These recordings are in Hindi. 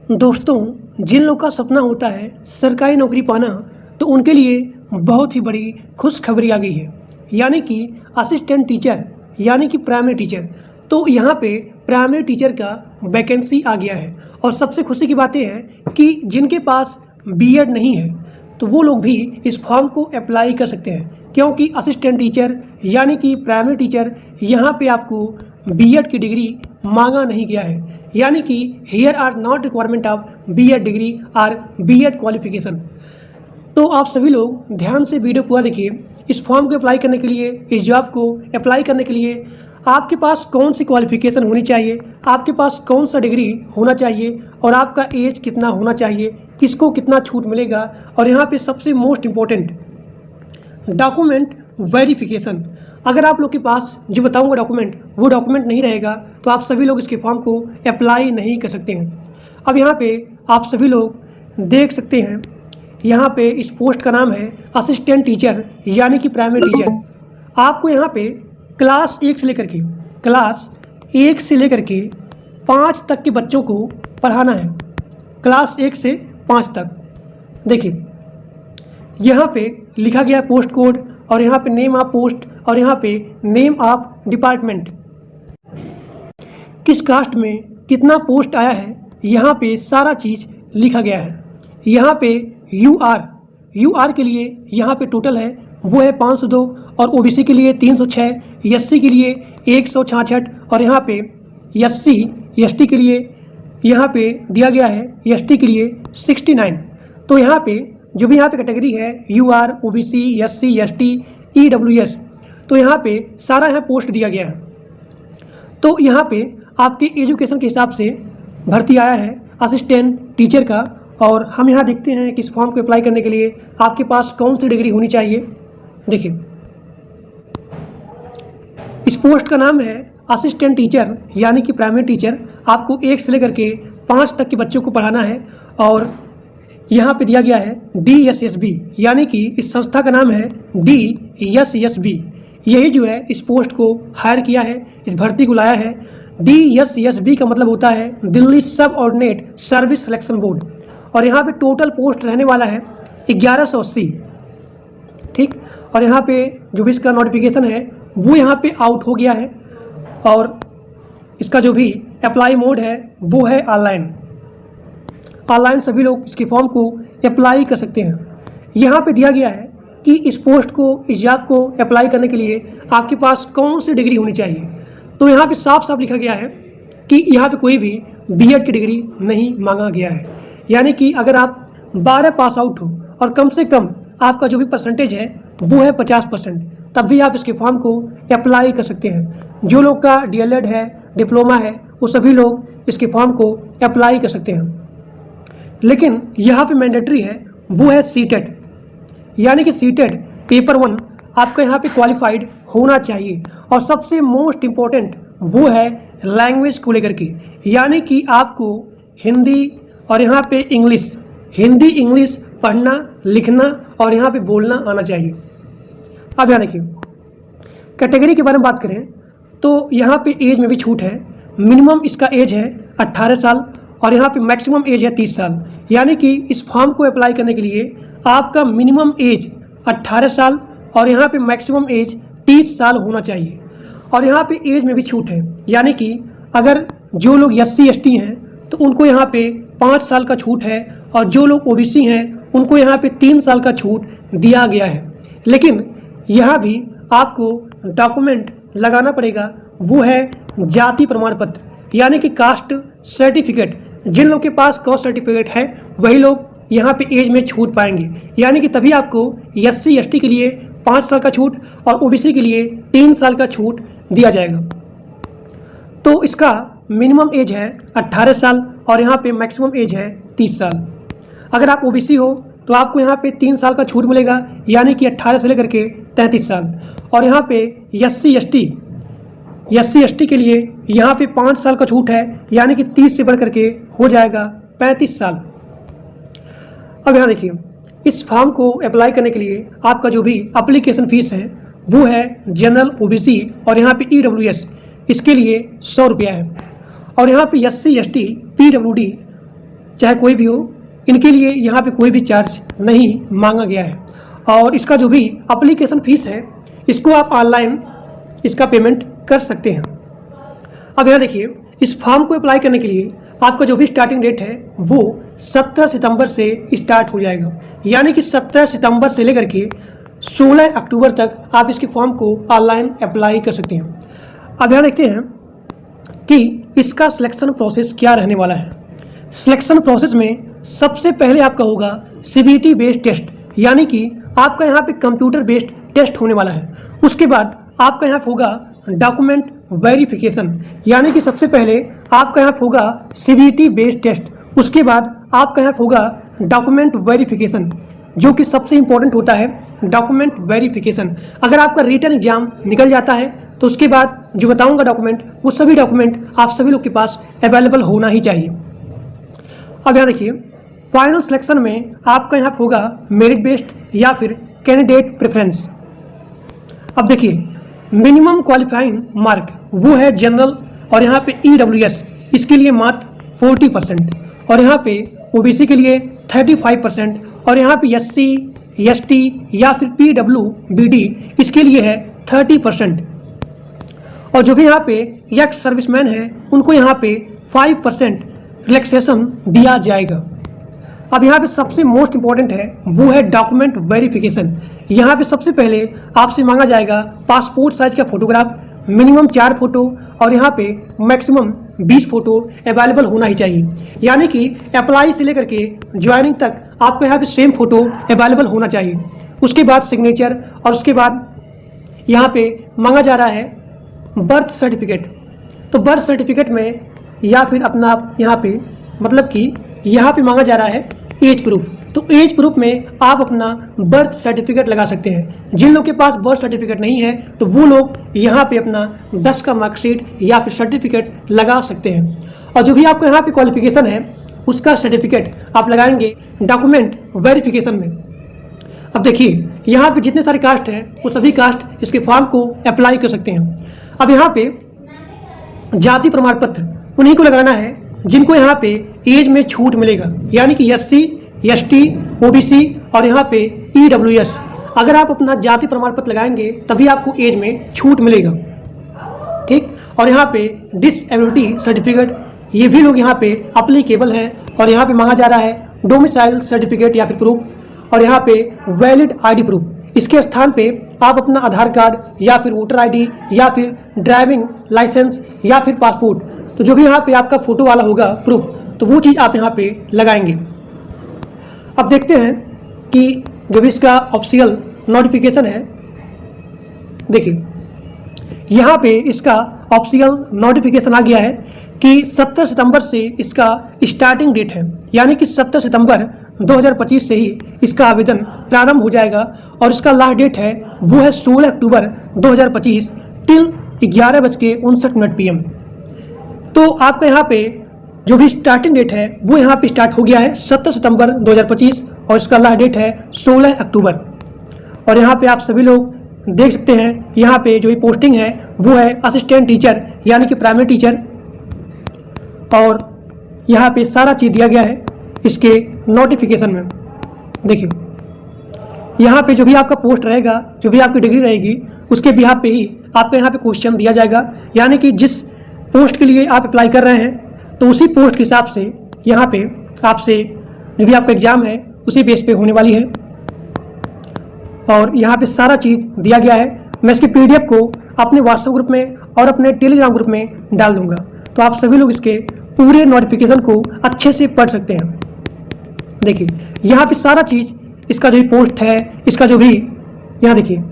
दोस्तों, जिन लोग का सपना होता है सरकारी नौकरी पाना, तो उनके लिए बहुत ही बड़ी खुशखबरी आ गई है। यानी कि असिस्टेंट टीचर यानी कि प्राइमरी टीचर। तो यहाँ पे प्राइमरी टीचर का वैकेंसी आ गया है। और सबसे खुशी की बात यह है कि जिनके पास बीएड नहीं है तो वो लोग भी इस फॉर्म को अप्लाई कर सकते हैं, क्योंकि असिस्टेंट टीचर यानी कि प्राइमरी टीचर यहाँ पे आपको बीएड की डिग्री मांगा नहीं गया है। यानी कि here are not requirement of BEd degree or BEd qualification. तो आप सभी लोग ध्यान से वीडियो पूरा देखिए। इस फॉर्म को अप्लाई करने के लिए, इस जॉब को अप्लाई करने के लिए आपके पास कौन सी क्वालिफिकेशन होनी चाहिए, आपके पास कौन सा डिग्री होना चाहिए और आपका एज कितना होना चाहिए, किसको कितना छूट मिलेगा, और यहाँ पे सबसे मोस्ट इम्पोर्टेंट डॉक्यूमेंट वेरिफिकेशन। अगर आप लोग के पास जो बताऊंगा डॉक्यूमेंट, वो डॉक्यूमेंट नहीं रहेगा तो आप सभी लोग इसके फॉर्म को अप्लाई नहीं कर सकते हैं। अब यहाँ पे आप सभी लोग देख सकते हैं, यहाँ पे इस पोस्ट का नाम है असिस्टेंट टीचर यानी कि प्राइमरी टीचर। आपको यहाँ पे क्लास 1 से लेकर के 5 तक के बच्चों को पढ़ाना है। क्लास 1 से 5 तक। देखिए यहाँ पे लिखा गया पोस्ट कोड और यहाँ पे नेम ऑफ पोस्ट और यहाँ पे नेम ऑफ डिपार्टमेंट, किस कास्ट में कितना पोस्ट आया है, यहाँ पे सारा चीज़ लिखा गया है। यहाँ पे यूआर के लिए यहाँ पे टोटल है वो है 502 और ओबीसी के लिए 306, एससी के लिए 166 और यहाँ पे एसटी के लिए यहाँ पे दिया गया है एसटी के लिए 69। तो यहाँ पे जो भी यहाँ पे कैटेगरी है UR, OBC, SC, ST, EWS, तो यहाँ पे सारा यहाँ पोस्ट दिया गया है। तो यहाँ पे आपके एजुकेशन के हिसाब से भर्ती आया है असिस्टेंट टीचर का। और हम यहाँ देखते हैं कि इस फॉर्म को अप्लाई करने के लिए आपके पास कौन सी डिग्री होनी चाहिए। देखिए इस पोस्ट का नाम है असिस्टेंट टीचर यानी कि प्राइमरी टीचर। आपको 1 से लेकर के 5 तक के बच्चों को पढ़ाना है और यहाँ पे दिया गया है DSSB, यानी कि इस संस्था का नाम है DSSB। यही जो है इस पोस्ट को हायर किया है, इस भर्ती को लाया है। DSSB का मतलब होता है दिल्ली सब ऑर्डिनेट सर्विस सिलेक्शन बोर्ड। और यहाँ पे टोटल पोस्ट रहने वाला है 1180, ठीक। और यहाँ पे जो भी इसका नोटिफिकेशन है वो यहाँ पे आउट हो गया है और इसका जो भी अप्लाई मोड है वो है ऑनलाइन सभी लोग इसके फॉर्म को अप्लाई कर सकते हैं। यहाँ पे दिया गया है कि इस पोस्ट को, इस जॉब को अप्लाई करने के लिए आपके पास कौन सी डिग्री होनी चाहिए। तो यहाँ पे साफ साफ लिखा गया है कि यहाँ पे कोई भी बीएड की डिग्री नहीं मांगा गया है। यानी कि अगर आप 12 पास आउट हो और कम से कम आपका जो भी परसेंटेज है वो है 50%, तब भी आप इसके फॉर्म को अप्लाई कर सकते हैं। जो लोग का डीएलएड है, डिप्लोमा है, वो सभी लोग इसके फॉर्म को अप्लाई कर सकते हैं। लेकिन यहाँ पे मैंडेटरी है वो है सीटेट, यानी कि सीटेट पेपर 1 आपका यहाँ पे क्वालिफाइड होना चाहिए। और सबसे मोस्ट इम्पोर्टेंट वो है लैंग्वेज को लेकर के, यानी कि आपको हिंदी और यहाँ पे इंग्लिश, हिंदी इंग्लिश पढ़ना, लिखना और यहाँ पे बोलना आना चाहिए। अब यहाँ देखिए कैटेगरी के बारे में बात करें तो यहाँ पे एज में भी छूट है। मिनिमम इसका एज है 18 साल और यहाँ पे मैक्सिमम एज है 30 साल। यानी कि इस फॉर्म को अप्लाई करने के लिए आपका मिनिमम एज 18 साल और यहाँ पे मैक्सिमम एज 30 साल होना चाहिए। और यहाँ पे एज में भी छूट है, यानी कि अगर जो लोग SC ST हैं तो उनको यहाँ पे 5 साल का छूट है और जो लोग OBC हैं उनको यहाँ पे 3 साल का छूट दिया गया है। लेकिन यहाँ भी आपको डॉक्यूमेंट लगाना पड़ेगा, वो है जाति प्रमाण पत्र यानी कि कास्ट सर्टिफिकेट। जिन लोग के पास कास्ट सर्टिफिकेट है वही लोग यहाँ पे एज में छूट पाएंगे। यानी कि तभी आपको SC ST के लिए 5 साल का छूट और OBC के लिए 3 साल का छूट दिया जाएगा। तो इसका मिनिमम एज है 18 साल और यहाँ पे मैक्सिमम एज है 30 साल। अगर आप OBC हो तो आपको यहाँ पे 3 साल का छूट मिलेगा, यानी कि 18 से लेकर के 33 साल। और यहाँ पे SC ST के लिए यहाँ पे 5 साल का छूट है, यानी कि 30 से बढ़ करके हो जाएगा 35 साल। अब यहाँ देखिए इस फॉर्म को अप्लाई करने के लिए आपका जो भी एप्लीकेशन फीस है वो है जनरल, OBC और यहाँ पे EWS, इसके लिए 100 रुपया है। और यहाँ पे SC ST PWD चाहे कोई भी हो, इनके लिए यहाँ पे कोई भी चार्ज नहीं मांगा गया है। और इसका जो भी एप्लीकेशन फ़ीस है, इसको आप ऑनलाइन इसका पेमेंट कर सकते हैं। अब यहाँ देखिए, इस फॉर्म को अप्लाई करने के लिए आपका जो भी स्टार्टिंग डेट है वो 17 सितंबर से स्टार्ट हो जाएगा। यानी कि 17 सितंबर से लेकर के 16 अक्टूबर तक आप इसके फॉर्म को ऑनलाइन अप्लाई कर सकते हैं। अब यहाँ देखते हैं कि इसका सिलेक्शन प्रोसेस क्या रहने वाला है। सिलेक्शन प्रोसेस में सबसे पहले आपका होगा CBT बेस्ड टेस्ट, यानी कि आपका यहाँ पे कंप्यूटर बेस्ड टेस्ट होने वाला है। उसके बाद आपका यहाँ होगा डॉक्यूमेंट वेरिफिकेशन, यानी कि सबसे पहले आपका यहाँ होगा CBT बेस्ड टेस्ट, उसके बाद आपका यहाँ होगा डॉक्यूमेंट वेरिफिकेशन, जो कि सबसे इम्पोर्टेंट होता है डॉक्यूमेंट वेरिफिकेशन। अगर आपका रिटन एग्जाम निकल जाता है तो उसके बाद जो बताऊंगा डॉक्यूमेंट, वो सभी डॉक्यूमेंट आप सभी लोग के पास अवेलेबल होना ही चाहिए। अब यहाँ देखिए, फाइनल सिलेक्शन में आपका यहाँ होगा मेरिट बेस्ड या फिर कैंडिडेट प्रेफरेंस। अब देखिए, मिनिमम क्वालिफाइंग मार्क वो है जनरल, और यहाँ पे EWS इसके लिए मात्र 40%, और यहाँ पे OBC के लिए 35%, और यहाँ पे SC ST या फिर PWBD इसके लिए है 30%। और जो भी यहाँ पे एक्स सर्विसमैन है उनको यहाँ पे 5% रिलैक्सेशन दिया जाएगा। अब यहाँ पे सबसे मोस्ट इम्पॉर्टेंट है वो है डॉक्यूमेंट वेरिफिकेशन। यहाँ पे सबसे पहले आपसे मांगा जाएगा पासपोर्ट साइज का फोटोग्राफ, मिनिमम 4 फोटो, और यहाँ पे मैक्सिमम 20 फोटो अवेलेबल होना ही चाहिए। यानी कि अप्लाई से लेकर के ज्वाइनिंग तक आपको यहाँ पे सेम फोटो अवेलेबल होना चाहिए। उसके बाद सिग्नेचर, और उसके बाद यहाँ पे मांगा जा रहा है बर्थ सर्टिफिकेट। तो बर्थ सर्टिफिकेट में या फिर अपना यहाँ पे मतलब कि यहाँ पे मांगा जा रहा है एज प्रूफ। तो एज प्रूफ में आप अपना बर्थ सर्टिफिकेट लगा सकते हैं। जिन लोग के पास बर्थ सर्टिफिकेट नहीं है तो वो लोग यहाँ पे अपना 10 का मार्कशीट या फिर सर्टिफिकेट लगा सकते हैं। और जो भी आपका यहाँ पे क्वालिफिकेशन है उसका सर्टिफिकेट आप लगाएंगे डॉक्यूमेंट वेरिफिकेशन में। अब देखिए, यहाँ पे जितने सारे कास्ट हैं वो सभी कास्ट इसके फॉर्म को अप्लाई कर सकते हैं। अब यहाँ पे जाति प्रमाण पत्र उन्हीं को लगाना है जिनको यहाँ पे एज में छूट मिलेगा, यानी कि SC ST OBC और यहाँ पे EWS। अगर आप अपना जाति प्रमाण पत्र लगाएंगे तभी आपको एज में छूट मिलेगा, ठीक। और यहाँ पे डिसेबिलिटी सर्टिफिकेट, ये भी लोग यहाँ पे अप्लीकेबल हैं। और यहाँ पे मांगा जा रहा है डोमिसाइल सर्टिफिकेट या फिर प्रूफ, और यहाँ पे वैलिड ID प्रूफ। इसके स्थान पे आप अपना आधार कार्ड या फिर वोटर ID या फिर ड्राइविंग लाइसेंस या फिर पासपोर्ट, तो जो भी यहाँ पे आपका फोटो वाला होगा प्रूफ, तो वो चीज़ आप यहाँ पे लगाएंगे। अब देखते हैं कि जो भी इसका ऑफिशियल नोटिफिकेशन है, देखिए यहाँ पे इसका ऑफिशियल नोटिफिकेशन आ गया है कि 17 सितंबर से इसका स्टार्टिंग डेट है, यानी कि 17 सितंबर 2025 से ही इसका आवेदन प्रारंभ हो जाएगा। और इसका लास्ट डेट है वो है 16 अक्टूबर 2025 टिल 11:59 PM। तो आपका यहाँ पे जो भी स्टार्टिंग डेट है वो यहाँ पे स्टार्ट हो गया है 17 सितंबर 2025, और इसका लास्ट डेट है 16 अक्टूबर। और यहाँ पे आप सभी लोग देख सकते हैं, यहाँ पे जो भी पोस्टिंग है वो है असिस्टेंट टीचर, यानी कि प्राइमरी टीचर। और यहाँ पे सारा चीज़ दिया गया है इसके नोटिफिकेशन में। देखिए, यहाँ पे जो भी आपका पोस्ट रहेगा, जो भी आपकी डिग्री रहेगी, उसके बिहाफ पे ही आपको यहाँ पे क्वेश्चन दिया जाएगा। यानी कि जिस पोस्ट के लिए आप अप्लाई कर रहे हैं तो उसी पोस्ट के हिसाब से यहाँ पे आपसे जो भी आपका एग्ज़ाम है उसी बेस पे होने वाली है। और यहाँ पे सारा चीज़ दिया गया है। मैं इसके PDF को अपने व्हाट्सएप ग्रुप में और अपने टेलीग्राम ग्रुप में डाल दूँगा, तो आप सभी लोग इसके पूरे नोटिफिकेशन को अच्छे से पढ़ सकते हैं। देखिए, यहाँ पे सारा चीज़, इसका जो भी पोस्ट है, इसका जो भी यहाँ देखिए,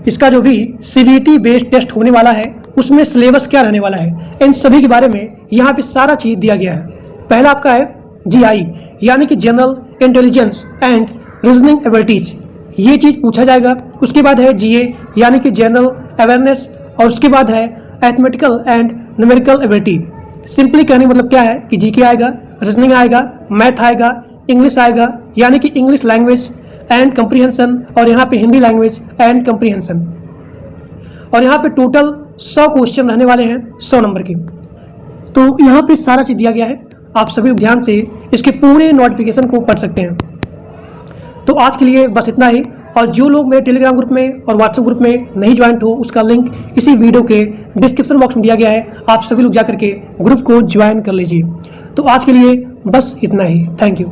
इसका जो भी CBT बेस्ड टेस्ट होने वाला है उसमें सिलेबस क्या रहने वाला है, इन सभी के बारे में यहाँ पे सारा चीज़ दिया गया है। पहला आपका है GI, यानी कि general intelligence and reasoning abilities, ये चीज़ पूछा जाएगा। उसके बाद है GA, यानी कि जनरल अवेयरनेस, और उसके बाद है arithmetical and numerical ability. Simply कहने का मतलब क्या है कि GK आएगा, रीजनिंग आएगा, मैथ आएगा, इंग्लिश आएगा, यानी कि इंग्लिश लैंग्वेज एंड कंप्रीहेंशन, और यहाँ पे हिंदी लैंग्वेज एंड कंप्रीहेंशन। और यहाँ पे टोटल 100 क्वेश्चन रहने वाले हैं 100 नंबर के। तो यहाँ पे सारा चीज़ दिया गया है, आप सभी ध्यान से इसके पूरे नोटिफिकेशन को पढ़ सकते हैं। तो आज के लिए बस इतना ही। और जो लोग मेरे टेलीग्राम ग्रुप में और व्हाट्सएप ग्रुप में नहीं ज्वाइन हो, उसका लिंक इसी वीडियो के डिस्क्रिप्शन बॉक्स में दिया गया है। आप सभी लोग जा करके ग्रुप को ज्वाइन कर लीजिए। तो आज के लिए बस इतना ही। Thank you.